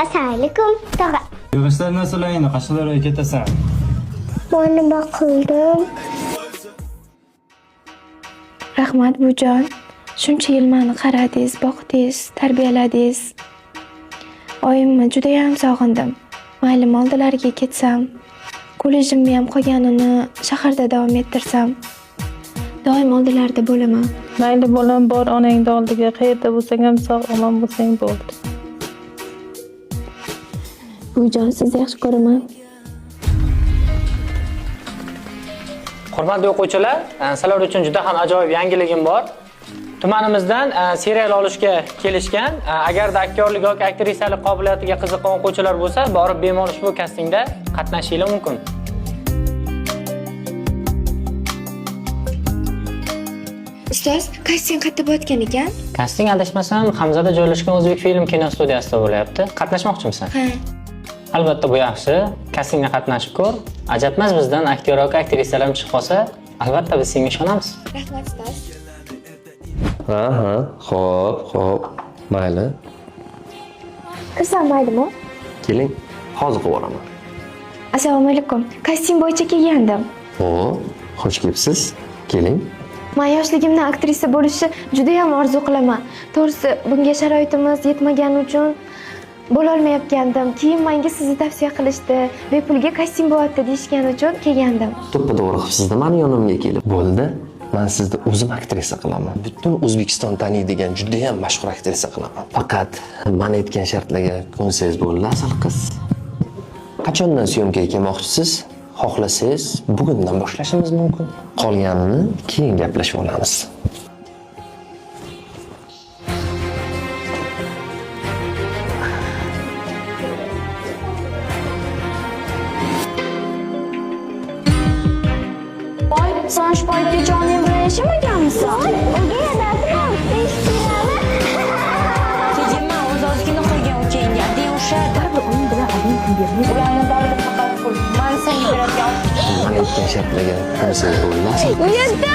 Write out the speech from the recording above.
Assalomu alaykum, tog'a. Yig'ishlar nasıl endi? Qashqadaryoga ketasan. Men nima qildim? Rahmat bujon. Shuncha yil meni qaradingiz, boqdingiz, tarbiyaladingiz. Oyimni juda ham sog'indim. Mayli oldilariga ketsam, kollejimni ham qolganini shaharda davom ettirsam, doim oldilarida bo'laman. Mayli bolam, bor onangni oldiga, qayerda bo'lsang ham sog' omon bo'lsang bo'ldi. Bujon, sizni yaxshi ko'raman. Hurmatli o'quvchilar, sizlar uchun juda ham ajoyib yangiligim bor. Tumanimizdan serial olishga kelishgan. Agarda aktyorlik yoki aktrisalik qobiliyatiga qiziqqan o'quvchilar bo'lsa, borib bemalol ushbu kastingda qatnashishingiz mumkin. Ustoz, kasting qayerda bo'layotgan ekan? Kasting adashmasam Hamzada joylashgan O'zbek film kino studiyasida bo'lyapti. Qatnashmoqchimisan? Ha. Albatta bu yaxshi. Kastingga qatnashib ko'r. Ajabmas bizdan aktyor yoki aktrisalar chiqib qolsa, albatta biz senga ishonamiz. Rahmat ustoz. Aha, xo'p, mayli. Kirsam maylimi? Keling, hozir qilib yuboraman. Assalomu alaykum. Kasting bo'yicha kelgandim. Xush kelibsiz. Keling. Men yoshligimdan aktrisa bo'lishni juda ham orzu qilaman. To'g'risi, bunga sharoitimiz yetmagani uchun bo'la olmayotgandim. Keyin menga sizni tavsiya qilishdi. Bepulga kasting bo'lyapti deyishgani uchun kelgandim. To'ppa-to'g'ri qilibsiz-da meni yonimga kelib. Bo'ldi. Men sizni o'zim aktrisa qilaman. Butun O'zbekiston taniydigan juda ham mashhur aktrisa qilaman. Faqat men aytgan shartlarga ko'nsangiz bo'ldi, asal qiz. Qachondan syomkaga kelmoqchisiz? Xohlasangiz, bugundan boshlashimiz mumkin. Qolganini keyin gaplashib olamiz. Sen şu payda canlı bir yaşamaganmisan? O'ga yadasam, eshitganmi? Kejimma o'z-o'zigini qo'ygan ukangga deyushadi. Uning bilan adin kundirni Ularni davri faqat pul. Men senga beradigan Men aytgan shartlarga ko'nsangiz bo'ldi. Uyatda!